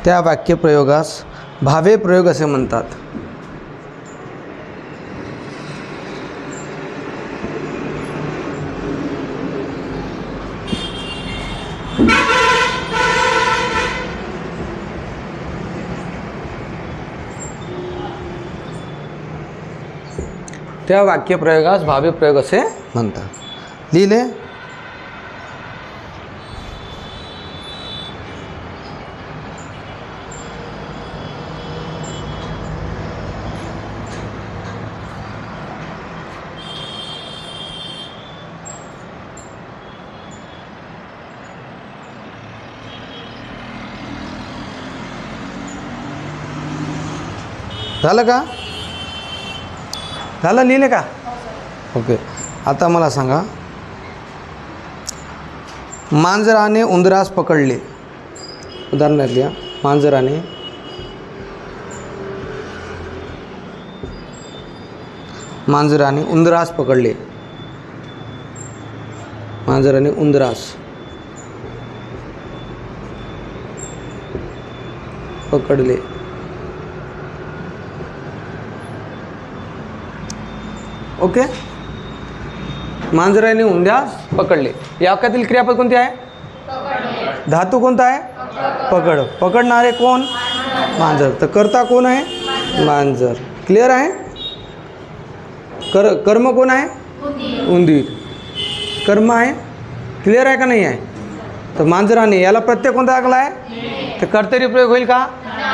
त्या वाक्यप्रयोगास भावे प्रयोग असे म्हणतात. त्या वाक्यप्रयोगास भावे प्रयोग असे म्हणतात. लिहिले. झालं का? झालं, लिहिले का? ओके. आता मला सांगा, मांजराने उंदरास पकडले. उदाहरणार्थ लिहा. मांजराने उंदरास पकडले. मांजराने उंदरास पकडले. ओके. मांजराने उंदरास पकडले. या वाक्यातील क्रियापद कोणते आहे? धातू कोणता आहे? पकड. पकडणारे कोण? मांजर. तर कर्ता कोण आहे? मांजर. क्लिअर आहे? कर्म कोण आहे? उंदीर. कर्म आहे. क्लिअर आहे का नाही आहे? तर मांजराने, याला प्रत्यय कोणता लागला आहे? तर कर्तरी प्रयोग होईल का?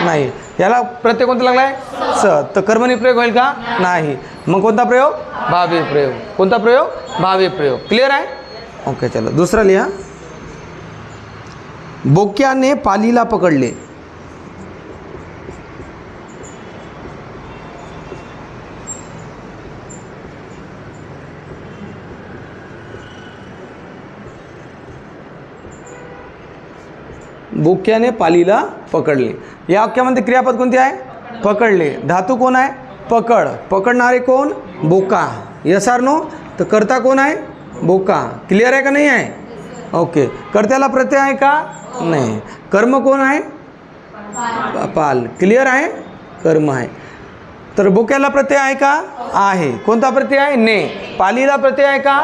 नाही. याला प्रत्यय कोणता लागला आहे? स. तर कर्मणी प्रयोग होईल का? नाही. मग कोणता प्रयोग? भावी प्रयोग. कोणता प्रयोग? भावी प्रयोग. क्लिअर आहे? ओके. चलो दुसरा लिहा. बोक्याने पालीला पकडले. बोक्याने पालीला पकडले. या वाक्यामध्ये क्रियापद कोणते आहे? पकडले. धातू कोण आहे? पकड. पकडणारे कोण? बोका. Yes or no? तर कर्ता कोण आहे? बोका. क्लिअर आहे का नाही आहे? ओके. कर्त्याला प्रत्यय आहे का? नाही. कर्म कोण आहे? पाल. क्लिअर आहे? कर्म आहे. तर बोक्याला प्रत्यय आहे का? आहे. कोणता प्रत्यय आहे? ने. पालीला प्रत्यय आहे का?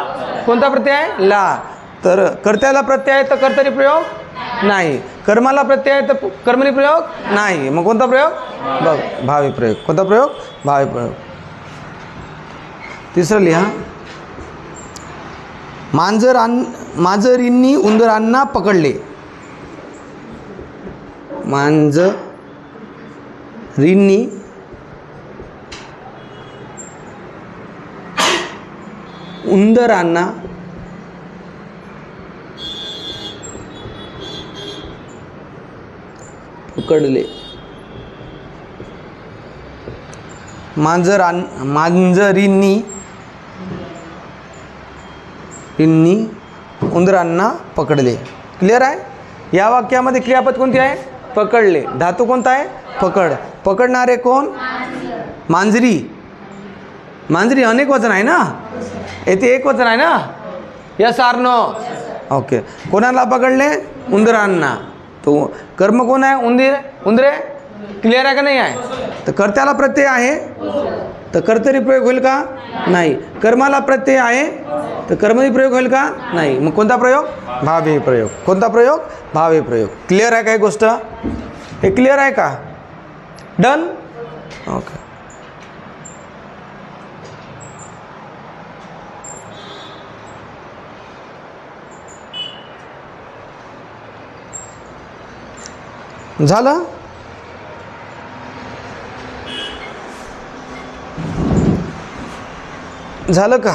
कोणता प्रत्यय आहे? ला. तर कर्त्याला प्रत्यय आहे तर कर्तरी प्रयोग नाही. कर्माला प्रत्यय आहे तर कर्मणी प्रयोग नाही. मग कोणता प्रयोग? भावी प्रयोग. कोणता प्रयोग? भावी प्रयोग. तिसरं लिहा. मांजरींनी उंदरांना पकडले. मांजरींनी उंदरांना पकडले. मांजरींनी उंदरांना पकडले. क्लिअर आहे? या वाक्यामध्ये क्रियापद कोणती आहे? पकडले. धातू कोणता आहे? पकड. पकडणारे कोण? मांजरी. मांजरी अनेक वचन आहे ना? येथे एक वचन आहे ना? Yes or no? ओके. कोणाला पकडले? उंदरांना. तो कर्म कोण आहे? उंदीर. उंदरे. क्लिअर आहे का नाही आहे? तर कर्त्याला प्रत्यय आहे तर कर्तरी प्रयोग होईल का? नाही. कर्माला प्रत्यय आहे तर कर्मणी प्रयोग होईल का? नाही. मग कोणता प्रयोग? भावी प्रयोग. कोणता प्रयोग? भावी प्रयोग. क्लिअर आहे काय गोष्ट? हे क्लिअर आहे का? डन? ओके. झालं? झालं का?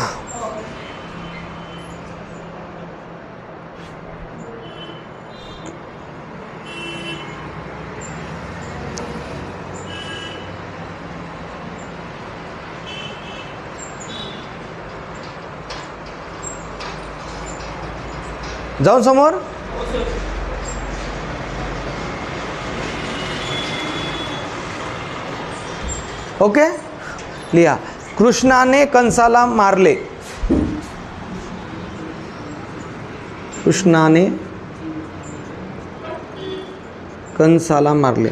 जाऊन समोर. ओके. लिहा. कृष्णाने कंसाला मारले. कृष्णाने कंसाला मारले.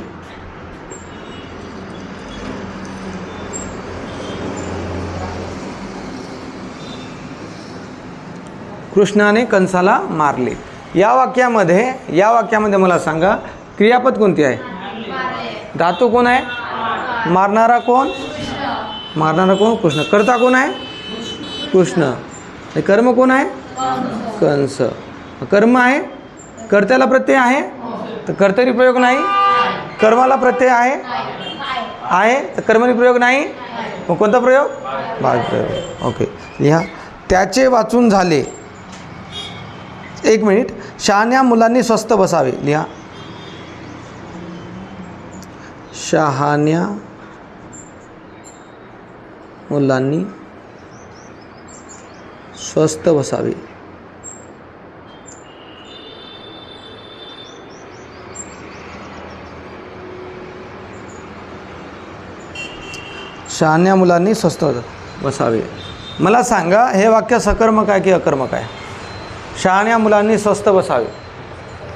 कृष्णाने कंसाला मारले. या वाक्यामध्ये मला सांगा क्रियापद कोणती आहे? धातू कोण आहे? मारणारा कोण? कृष्ण. कर्ता कोण आहे? कृष्ण. कर्म कोण आहे? कंस. कर्म आहे, कर्त्याला प्रत्यय आहे तर कर्तरी प्रयोग नाही. कर्माला प्रत्यय आहे तर कर्मणी प्रयोग नाही. मग कोणता प्रयोग? भावी प्रयोग. ओके. लिहा. त्याचे वाचून झाले. एक मिनिट. शहाण्या मुलांनी स्वस्थ बसावे. लिहा. शहाण्या मुलांनी स्वस्थ बसावे. शहाण्या मुलांनी स्वस्थ बसावे. मला सांगा हे वाक्य सकर्मक आहे की अकर्मक आहे? शहाण्या मुलांनी स्वस्थ बसावे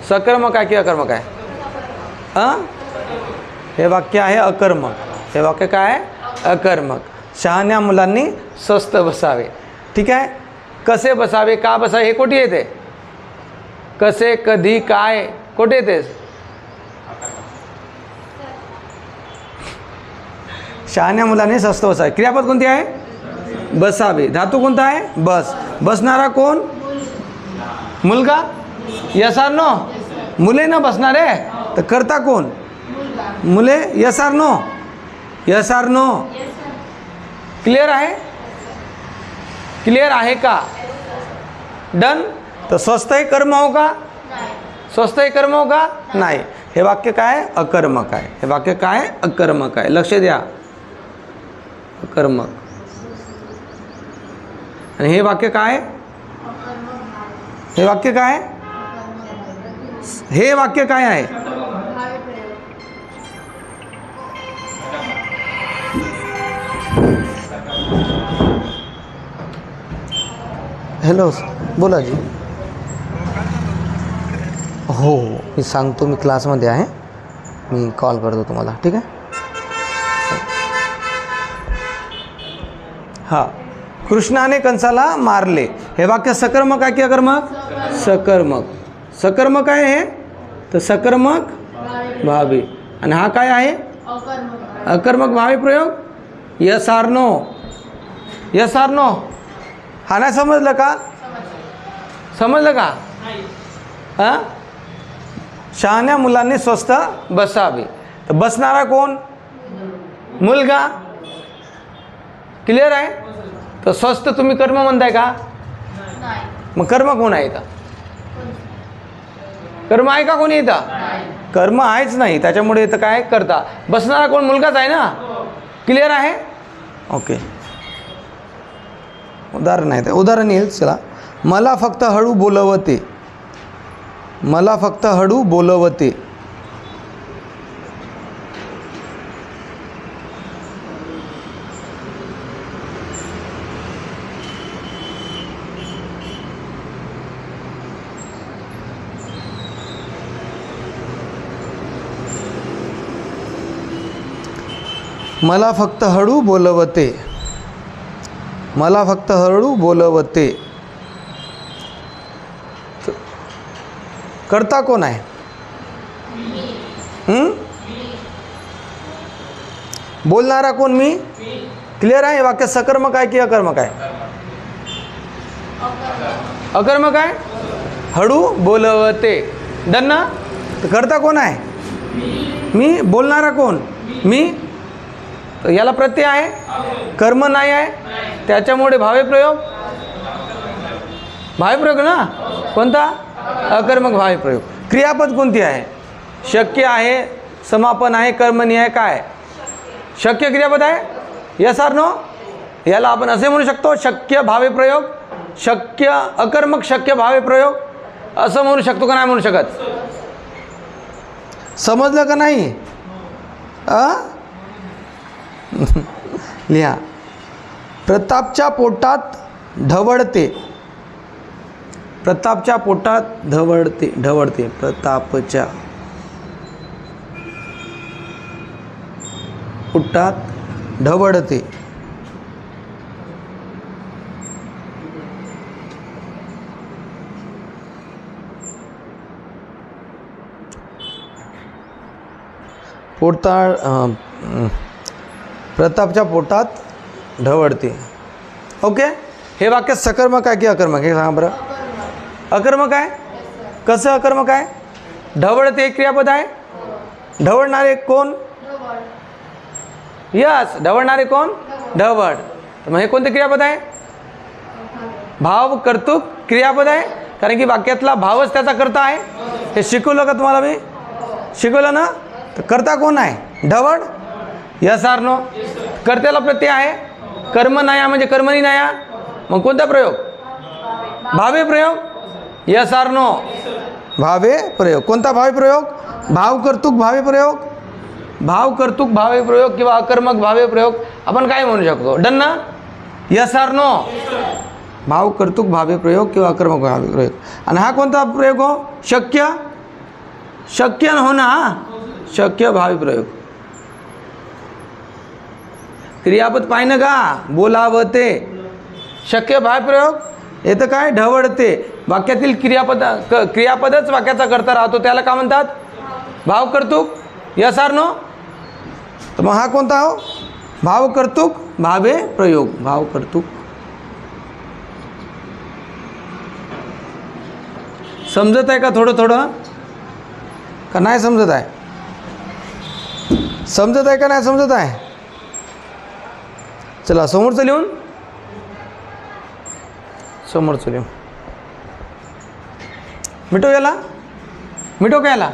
सकर्मक आहे की अकर्मक आहे? हे वाक्य आहे अकर्मक. हे वाक्य काय आहे? अकर्मक. शहाण्या मुलांनी स्वस्थ बसावे. ठीक आहे. कसे बसावे, का बसावे हे कोठे येते? कसे, कधी, काय कोठे येते? शहाण्या मुलांनी स्वस्थ बसावे. क्रियापद कोणती आहे? बसावे. धातू कोणता आहे? बस. बसणारा कोण? मुलगा. Yes or no? मुले ना बसणारे तर करता कोण? मुले. Yes or no? Yes or no? Clear आहे? क्लिअर आहे का? डन. तर स्वस्थ हे कर्म हो का? स्वस्थ हे कर्म हो का? नाही. हे वाक्य काय? अकर्मक आहे. हे वाक्य काय? अकर्मक आहे. लक्ष द्या. अकर्मक. आणि हे वाक्य काय? हे वाक्य काय? हे वाक्य काय आहे? हॅलो, बोला जी. हो, मी सांगतो. मी क्लासमध्ये आहे. मी कॉल करतो तुम्हाला. ठीक आहे. हां. कृष्णाने कंसाला मारले. हे वाक्य सकर्मक आहे की अकर्मक? सकर्मक. सकर्मक आहे हे तर सकर्मक भावी. आणि हा काय आहे? अकर्मक भावी प्रयोग. Yes or no? Yes or no? हा नाही समजलं का? समजलं का? हां. शहाण्या मुलांनी स्वस्थ बसावे. तर बसणारा कोण? मुलगा. क्लिअर आहे? तर स्वस्थ तुम्ही कर्म म्हणताय का? मग कर्म कोण आहे इथं? कर्म आहे का कोणी इथं? कर्म आहेच नाही. त्याच्यामुळे इथं काय करता? बसणारा कोण? मुलगाच आहे ना. क्लिअर आहे? ओके. उदाहरण आहे. उदाहरण येईल. चला. मला फक्त हळू बोलवते. मला फक्त हळू बोलवते. मला फक्त हळू बोलवते, मला फक्त हळू बोलवते. करता कोण आहे? बोलणारा कोण? मी. क्लिअर आहे? वाक्य सकर्मक आहे की अकर्मक आहे? अकर्मक आहे. हळू बोलवते. डन ना? तर करता कोण आहे? मी. बोलणारा कोण? मी. तर याला प्रत्यय आहे, कर्म नाही आहे, त्याच्यामुळे भावे प्रयोग. भावे प्रयोग ना कोणता? अकर्मक भावे प्रयोग. क्रियापद कोणती आहे? शक्य आहे, समापन आहे, कर्मणी आहे, काय? शक्य क्रियापद आहे. Yes or no? याला आपण असे म्हणू शकतो, शक्य भावे प्रयोग, शक्य अकर्मक शक्य भावे प्रयोग असं म्हणू शकतो का नाही म्हणू शकत? समजलं का नाही? लिहा. प्रतापच्या पोटात ढवळते. प्रतापच्या पोटात ढवळते. ढवळते. प्रतापच्या पोटात ढवळते. प्रतापच्या पोटात ढवळते. ओके. हे वाक्य सकर्मक आहे की अकर्मक? हे सांगा बरं. अकर्मक आहे. कसं अकर्मक आहे? ढवळते एक क्रियापद आहे. ढवळणारे कोण? यस. ढवळणारे कोण? ढवळ. तर मग हे कोणते क्रियापद आहे? भाव कर्तृक क्रियापद आहे, कारण की वाक्यातला भावच त्याचा कर्ता आहे. हे शिकवलं का तुम्हाला? मी शिकवलं ना? तर कर्ता कोण आहे? ढवळ. Yes or no? कर्त्याला प्रत्यय आहे, कर्म नाही म्हणजे कर्मणी नाही. मग कोणता प्रयोग? भावे प्रयोग. Yes or no? भावे प्रयोग. कोणता भावे प्रयोग? भाव कर्तृक भावे प्रयोग. भाव कर्तृक भावे प्रयोग किंवा अकर्मक भावे प्रयोग आपण काय म्हणू शकतो? डन ना? Yes or no? भाव कर्तृक भावे प्रयोग किंवा अकर्मक भावे प्रयोग. आणि हा कोणता प्रयोग हो? शक्य. शक्य हो ना? शक्य भावे प्रयोग. क्रियापद पाहिलं का? बोलावते. शक्य भावे प्रयोग. येतं काय? ढवळते. वाक्यातील क्रियापदच वाक्याचा कर्ता राहतो, त्याला काय म्हणतात? भाव कर्तृक. Yes or no? तर मग हा कोणता हो? भाव कर्तृक भावे प्रयोग. भाव कर्तृक. समजत आहे का थोडं थोडं का नाही समजत आहे? समजत आहे का नाही समजत आहे? चला समोरचं लिहून. समोरचं लिहून मिटो. याला मिटो का? याला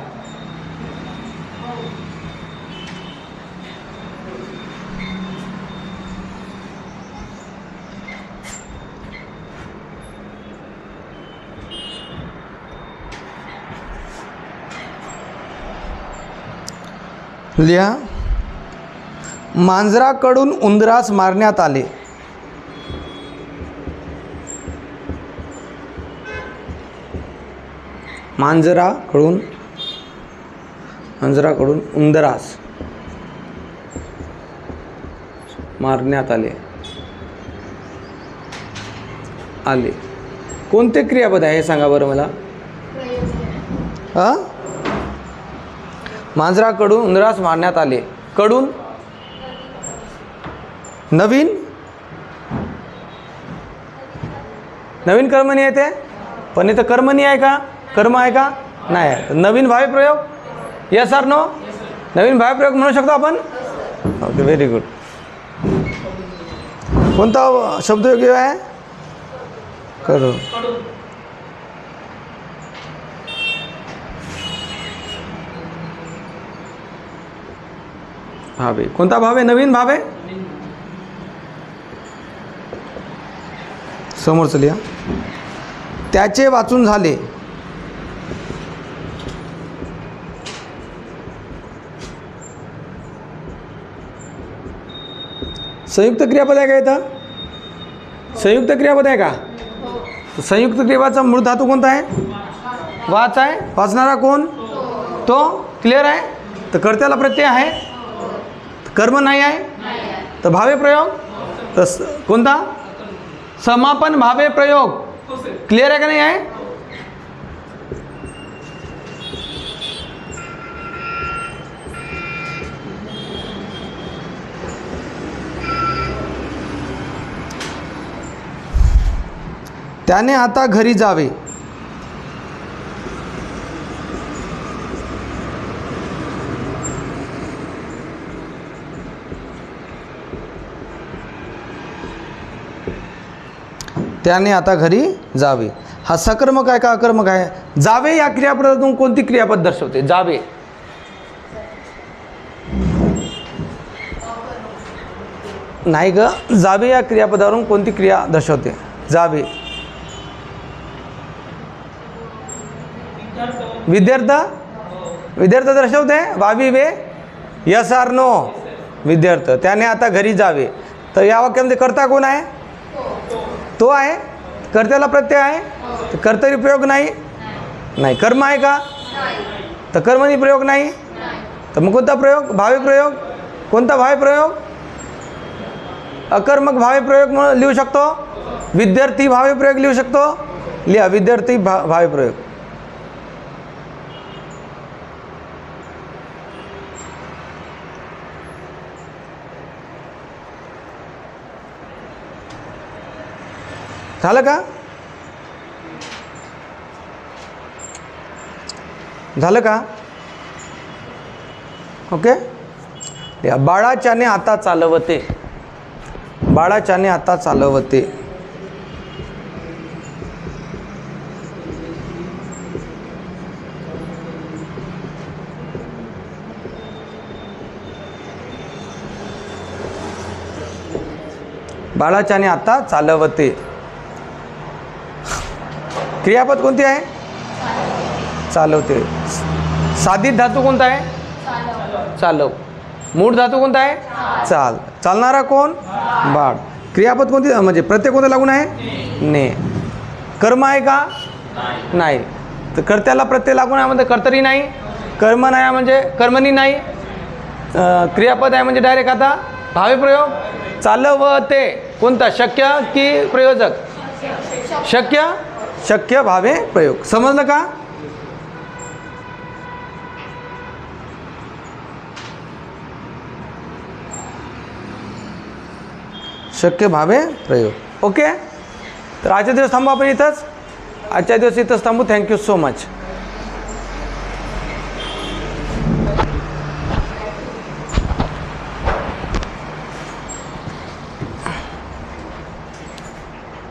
लिहा. मांजराकडून उंदरास मारण्यात आले. मांजराकडून उंदरास मारण्यात आले. कोणते क्रियापद आहे हे सांगा बरं मला. मांजराकडून उंदरास मारण्यात आले. कडून नवीन कर्मणी येते, पण इथं कर्मणी आहे का? कर्म आहे का? नाही आहे. नवीन भावे प्रयोग. Yes or no? नवीन भावे प्रयोग म्हणू शकतो आपण. Okay, very good. कोणता शब्द योग्य आहे? कडून. भावे. कोणता भावे? नवीन भावे. समोरचं लिहा. त्याचे वाचून झाले. संयुक्त क्रियापद आहे का इथं? संयुक्त क्रियापद आहे का? संयुक्त क्रियापदाचा मूळ धातू कोणता आहे? वाच आहे. वाचणारा कोण? तो. क्लिअर आहे? तर कर्त्याला प्रत्यय आहे. कर्म नाही आहे, तर भावे प्रयोग तर कोणता समापन भावे प्रयोग. क्लिअर आहे का नाही आहे? त्याने आता घरी जावे. त्याने आता घरी जावे. हा सकर्मक आहे का अकर्मक आहे? जावे या क्रियापदातून कोणती क्रियापद दर्शवते? जावे नाही ग. जावे या क्रियापदावरून कोणती क्रिया दर्शवते? जावे विद्यार्थ. विद्यार्थ दर्शवते. वावी वे यस आर नो. विद्यार्थ. त्याने आता घरी जावे. तर या वाक्यामध्ये कर्ता कोण आहे? तो आहे. कर्त्याला प्रत्यय आहे, तर कर्तरी प्रयोग नाही. नाही. कर्म आहे का? तर कर्मणी प्रयोग नाही. तर मग कोणता प्रयोग? भावे प्रयोग. कोणता भावे प्रयोग? अकर्मक भावे प्रयोग म्हणून लिहू शकतो. विद्यार्थी भावे प्रयोग लिहू शकतो. लिहा विद्यार्थी भावे प्रयोग. झालं का? झालं का? ओके. बाळाच्याने आता चालवते. बाळाच्याने आता चालवते. बाळाच्याने आता चालवते. क्रियापद कोणती आहे? चालवते. साधित धातू कोणता आहे? चालव. मूळ धातू कोणता आहे? चाल. चालणारा कोण? बाळ. क्रियापद कोणती म्हणजे प्रत्येक कोणता लागून आहे? ने. कर्म आहे का? नाही. तर कर्त्याला प्रत्यय लागून आहे म्हणजे कर्तरी नाही. कर्म नाही म्हणजे कर्मणी नाही. क्रियापद आहे म्हणजे डायरेक्ट आता भावे प्रयोग. चालवते कोणता? शक्य की प्रयोजक? शक्य. शक्य भावे प्रयोग. समजलं का? शक्य भावे प्रयोग. ओके. तर आजच्या दिवस थांबू आपण इथंच. आजच्या दिवस इथंच थांबू. Thank you so much.